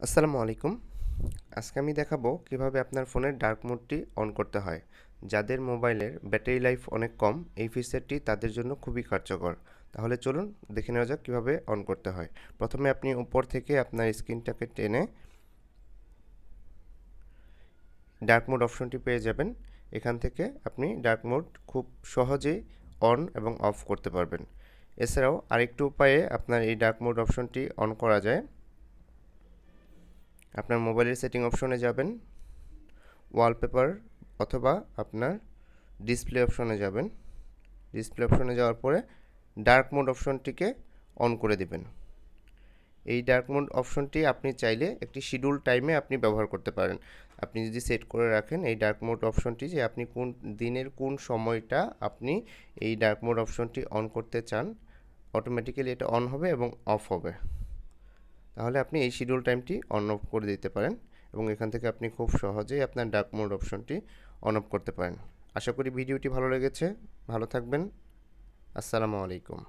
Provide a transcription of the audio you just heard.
আসসালামু আলাইকুম। আজকে আমি দেখাবো কিভাবে আপনার ফোনের ডার্ক মোডটি অন করতে হয়। যাদের মোবাইলের ব্যাটারি লাইফ অনেক কম, এই ফিচারটি তাদের জন্য খুবই কার্যকর। তাহলে চলুন দেখে নেওয়া যাক কিভাবে অন করতে হয়। প্রথমে আপনি উপর থেকে আপনার স্ক্রিনটাকে টেনে ডার্ক মোড অপশনটি পেয়ে যাবেন। এখান থেকে আপনি ডার্ক মোড খুব সহজেই অন এবং অফ করতে পারবেন। এছাড়াও আরেকটি উপায়ে আপনার এই ডার্ক মোড অপশনটি অন করা যায়। আপনার মোবাইলের সেটিং অপশনে যাবেন, ওয়ালপেপার অথবা আপনার ডিসপ্লে অপশনে যাবেন। ডিসপ্লে অপশনে যাওয়ার পরে ডার্ক মোড অপশনটিকে অন করে দিবেন। এই ডার্ক মোড অপশনটি আপনি চাইলে একটি শিডিউল টাইমে আপনি ব্যবহার করতে পারেন। আপনি যদি সেট করে রাখেন এই ডার্ক মোড অপশনটি যে আপনি কোন দিনের কোন সময়টা আপনি এই ডার্ক মোড অপশনটি অন করতে চান, অটোমেটিক্যালি এটা অন হবে এবং অফ হবে। তাহলে আপনি এই শিডিউল টাইমটি অন অফ করে দিতে পারেন এবং এখান থেকে আপনি খুব সহজেই আপনার ডার্ক মোড অপশনটি অন অফ করতে পারেন। আশা করি ভিডিওটি ভালো লেগেছে। ভালো থাকবেন। আসসালামু আলাইকুম।